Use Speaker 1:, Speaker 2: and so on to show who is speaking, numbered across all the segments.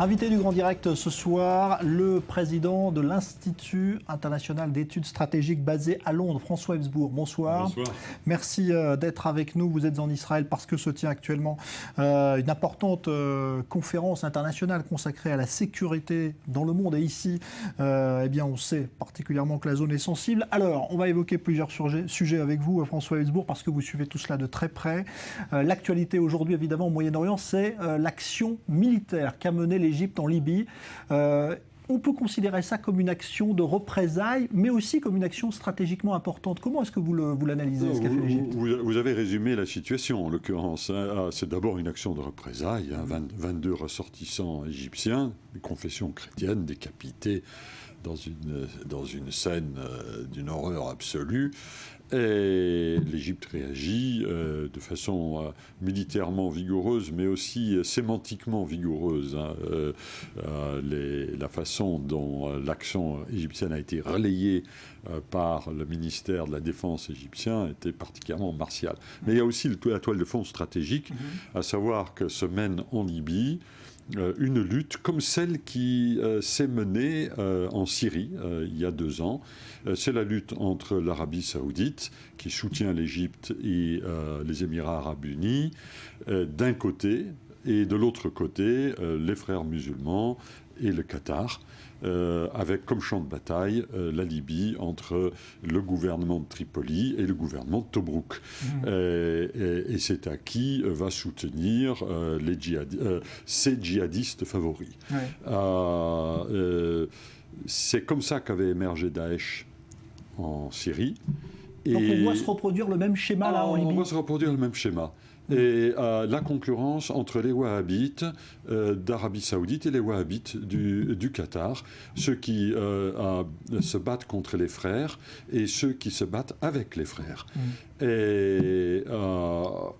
Speaker 1: Invité du Grand Direct ce soir, le président de l'Institut international d'études stratégiques basé à Londres, François Hevesbourg. Bonsoir.
Speaker 2: Bonsoir.
Speaker 1: Merci d'être avec nous. Vous êtes en Israël parce que se tient actuellement une importante conférence internationale consacrée à la sécurité dans le monde. Et ici, eh bien, on sait particulièrement que la zone est sensible. Alors, on va évoquer plusieurs sujets avec vous, François Hevesbourg, parce que vous suivez tout cela de très près. L'actualité aujourd'hui, évidemment, au Moyen-Orient, c'est l'action militaire qu'a menée l'Égypte en Libye. On peut considérer ça comme une action de représailles, mais aussi comme une action stratégiquement importante. Comment est-ce que vous l'analysez, ce qu'a fait l'Égypte ?
Speaker 2: Vous avez résumé la situation, en l'occurrence. C'est d'abord une action de représailles. 22 ressortissants égyptiens, des confessions chrétiennes, décapités dans une scène d'une horreur absolue. Et l'Égypte réagit de façon militairement vigoureuse, mais aussi sémantiquement vigoureuse. La façon dont l'action égyptienne a été relayée par le ministère de la Défense égyptien était particulièrement martiale. Mais il y a aussi la toile de fond stratégique, à savoir que se mène en Libye une lutte comme celle qui s'est menée en Syrie il y a 2 ans. C'est la lutte entre l'Arabie saoudite, qui soutient l'Égypte, et les Émirats arabes unis, d'un côté, et de l'autre côté, les frères musulmans et le Qatar, avec comme champ de bataille la Libye entre le gouvernement de Tripoli et le gouvernement de Tobrouk. Et c'est à qui va soutenir ses djihadistes favoris. Ouais. C'est comme ça qu'avait émergé Daesh en Syrie.
Speaker 1: Donc on voit se reproduire le même schéma là en Libye.
Speaker 2: On voit se reproduire le même schéma. Et la concurrence entre les wahhabites d'Arabie Saoudite et les wahhabites du Qatar, ceux qui se battent contre les frères et ceux qui se battent avec les frères. Et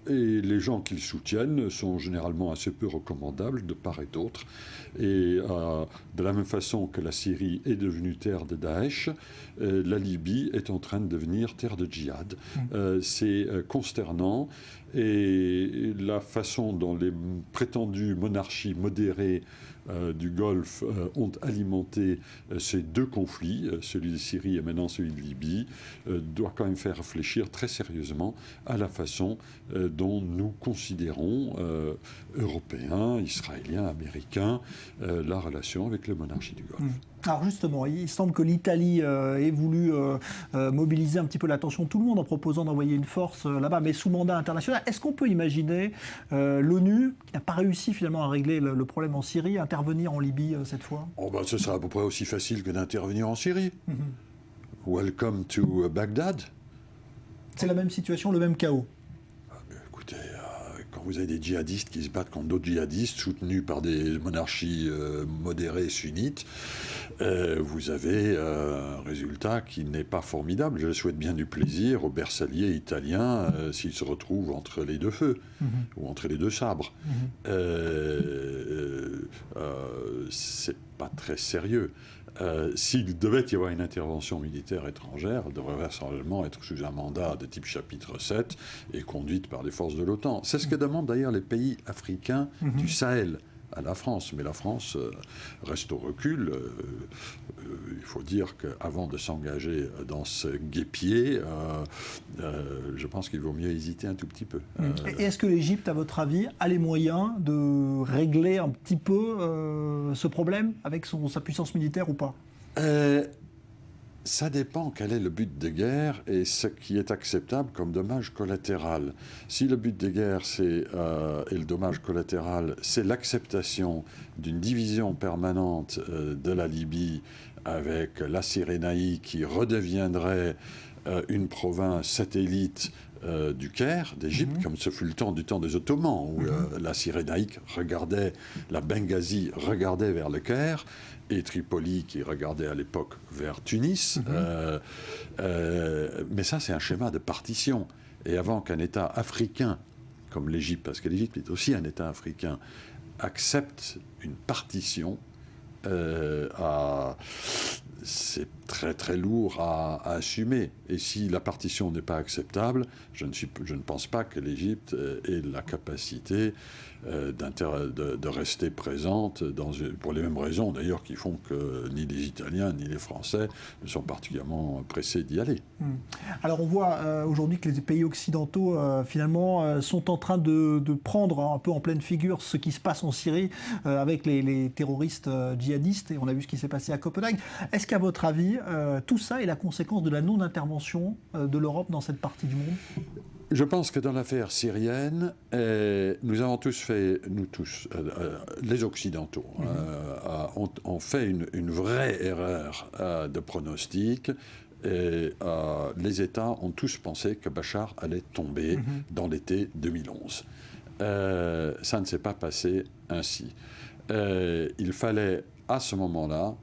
Speaker 2: les gens qu'ils soutiennent sont généralement assez peu recommandables de part et d'autre. Et de la même façon que la Syrie est devenue terre de Daesh, la Libye est en train de devenir terre de djihad. C'est consternant. Et la façon dont les prétendues monarchies modérées du Golfe ont alimenté ces 2 conflits, celui de Syrie et maintenant celui de Libye, doit quand même faire réfléchir très sérieusement à la façon dont nous considérons, Européens, Israéliens, Américains, la relation avec les monarchies du Golfe.
Speaker 1: Alors justement, il semble que l'Italie ait voulu mobiliser un petit peu l'attention de tout le monde en proposant d'envoyer une force là-bas, mais sous mandat international. Est-ce qu'on peut imaginer l'ONU, qui n'a pas réussi finalement à régler le problème en Syrie, intervenir en Libye cette fois ?
Speaker 2: Ce sera à peu près aussi facile que d'intervenir en Syrie. Welcome to Baghdad.
Speaker 1: C'est la même situation, le même chaos.
Speaker 2: Écoutez, quand vous avez des djihadistes qui se battent contre d'autres djihadistes soutenus par des monarchies modérées sunnites, vous avez un résultat qui n'est pas formidable. Je souhaite bien du plaisir aux bersagliers italiens s'ils se retrouvent entre les 2 feux ou entre les 2 sabres. C'est pas très sérieux. S'il devait y avoir une intervention militaire étrangère, elle devrait vraisemblablement être sous un mandat de type chapitre 7 et conduite par les forces de l'OTAN. C'est ce que demandent d'ailleurs les pays africains du Sahel à la France. Mais la France reste au recul. Il faut dire qu'avant de s'engager dans ce guêpier, je pense qu'il vaut mieux hésiter un tout petit peu.
Speaker 1: Et est-ce que l'Égypte, à votre avis, a les moyens de régler un petit peu ce problème avec sa puissance militaire ou pas ?
Speaker 2: Ça dépend quel est le but de guerre et ce qui est acceptable comme dommage collatéral. Si le but de guerre et le dommage collatéral, c'est l'acceptation d'une division permanente de la Libye avec la Cyrénaïque qui redeviendrait une province satellite du Caire, d'Égypte, comme ce fut le temps du temps des Ottomans, où la Cyrénaïque regardait, la Benghazi regardait vers le Caire, et Tripoli qui regardait à l'époque vers Tunis. Mais ça, c'est un schéma de partition. Et avant qu'un État africain, comme l'Égypte, parce que l'Égypte est aussi un État africain, accepte une partition, c'est très très lourd à assumer. Et si la partition n'est pas acceptable, je ne pense pas que l'Égypte ait la capacité de rester présente pour les mêmes raisons d'ailleurs qui font que ni les Italiens ni les Français ne sont particulièrement pressés d'y aller.
Speaker 1: Alors on voit aujourd'hui que les pays occidentaux finalement sont en train de prendre un peu en pleine figure ce qui se passe en Syrie avec les terroristes djihadistes, et on a vu ce qui s'est passé à Copenhague. Est-ce qu'à votre avis tout ça est la conséquence de la non-intervention de l'Europe dans cette partie du monde ?
Speaker 2: Je pense que dans l'affaire syrienne, nous avons tous fait, les Occidentaux, ont fait une vraie erreur de pronostic. Et les États ont tous pensé que Bachar allait tomber dans l'été 2011. Ça ne s'est pas passé ainsi. Il fallait, à ce moment-là,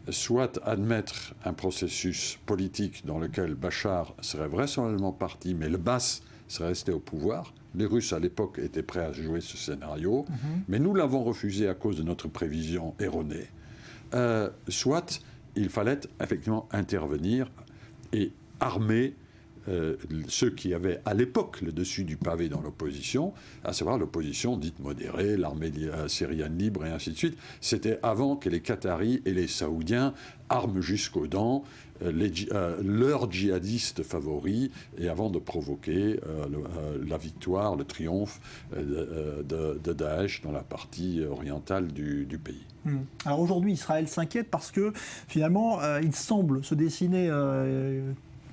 Speaker 2: soit admettre un processus politique dans lequel Bachar serait vraisemblablement parti, mais le Baas serait resté au pouvoir. Les Russes, à l'époque, étaient prêts à jouer ce scénario, mais nous l'avons refusé à cause de notre prévision erronée. Soit il fallait effectivement intervenir et armer ceux qui avaient à l'époque le dessus du pavé dans l'opposition, à savoir l'opposition dite modérée, l'armée syrienne libre et ainsi de suite. C'était avant que les Qataris et les Saoudiens arment jusqu'aux dents leurs djihadistes favoris et avant de provoquer la victoire, le triomphe de Daesh dans la partie orientale du pays.
Speaker 1: Alors aujourd'hui, Israël s'inquiète parce que finalement, il semble se dessiner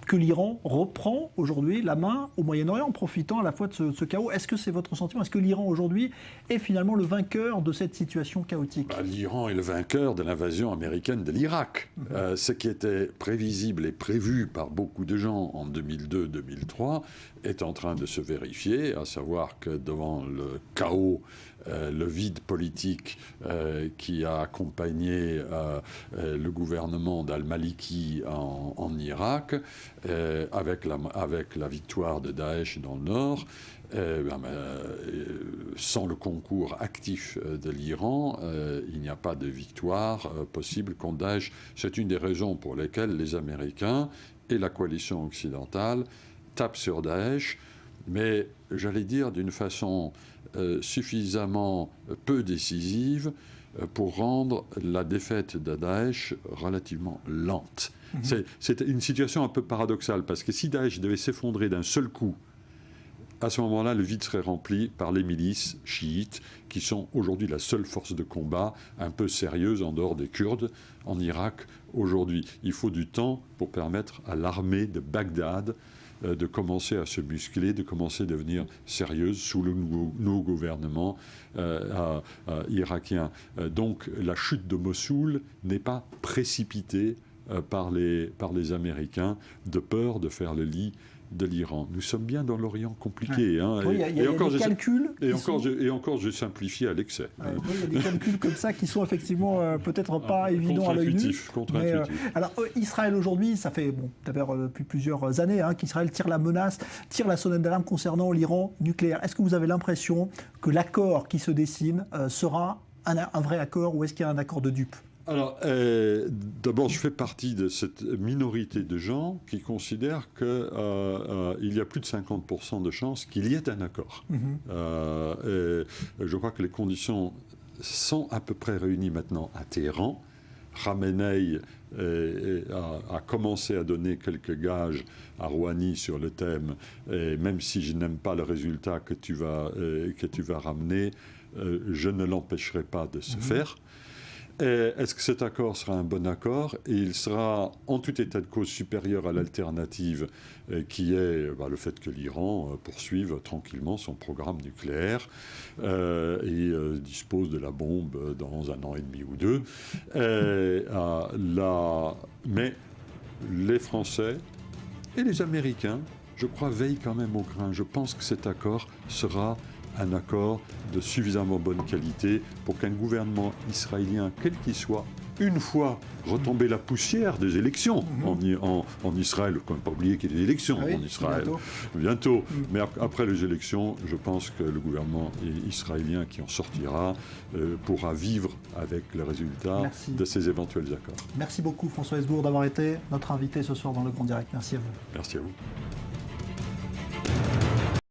Speaker 1: que l'Iran reprend aujourd'hui la main au Moyen-Orient en profitant à la fois de ce chaos. Est-ce que c'est votre sentiment ? Est-ce que l'Iran aujourd'hui est finalement le vainqueur de cette situation chaotique ?
Speaker 2: L'Iran est le vainqueur de l'invasion américaine de l'Irak. Ce qui était prévisible et prévu par beaucoup de gens en 2002-2003 est en train de se vérifier, à savoir que devant le chaos, le vide politique qui a accompagné le gouvernement d'Al-Maliki en Irak, avec la victoire de Daesh dans le nord, sans le concours actif de l'Iran, il n'y a pas de victoire possible contre Daesh. C'est une des raisons pour lesquelles les Américains et la coalition occidentale tapent sur Daesh, mais j'allais dire d'une façon suffisamment peu décisive pour rendre la défaite de Daesh relativement lente. C'est une situation un peu paradoxale, parce que si Daesh devait s'effondrer d'un seul coup, à ce moment-là, le vide serait rempli par les milices chiites, qui sont aujourd'hui la seule force de combat un peu sérieuse en dehors des Kurdes en Irak aujourd'hui. Il faut du temps pour permettre à l'armée de Bagdad de commencer à se muscler, de commencer à devenir sérieuse sous le nouveau gouvernement irakien. Donc la chute de Mossoul n'est pas précipitée par les Américains de peur de faire le lit de l'Iran. Nous sommes bien dans l'Orient compliqué.
Speaker 1: Oui, il y a des calculs.
Speaker 2: Et encore, je simplifie à l'excès.
Speaker 1: Il y a des calculs comme ça qui sont effectivement peut-être pas évidents à l'œil nu.
Speaker 2: Contre-intuitif.
Speaker 1: Alors, Israël aujourd'hui, ça fait depuis plusieurs années qu'Israël tire la sonnette d'alarme concernant l'Iran nucléaire. Est-ce que vous avez l'impression que l'accord qui se dessine sera un vrai accord, ou est-ce qu'il y a un accord de dupes ?
Speaker 2: Alors, d'abord, je fais partie de cette minorité de gens qui considèrent qu'il y a plus de 50% de chances qu'il y ait un accord. Et je crois que les conditions sont à peu près réunies maintenant à Téhéran. Khamenei a commencé à donner quelques gages à Rouhani sur le thème, et même si je n'aime pas le résultat que tu vas ramener, je ne l'empêcherai pas de se faire. Est-ce que cet accord sera un bon accord ? Et il sera en tout état de cause supérieur à l'alternative qui est le fait que l'Iran poursuive tranquillement son programme nucléaire et dispose de la bombe dans 1 an et demi ou 2. Mais les Français et les Américains, je crois, veillent quand même au grain. Je pense que cet accord sera un accord de suffisamment bonne qualité pour qu'un gouvernement israélien, quel qu'il soit, une fois retombée la poussière des élections en Israël. Il ne faut pas oublier qu'il y a des élections en Israël. Bientôt. Mais après les élections, je pense que le gouvernement israélien qui en sortira pourra vivre avec le résultat de ces éventuels accords.
Speaker 1: Merci beaucoup François Hesbourg d'avoir été notre invité ce soir dans le Grand Direct. Merci à vous.
Speaker 2: Merci à vous.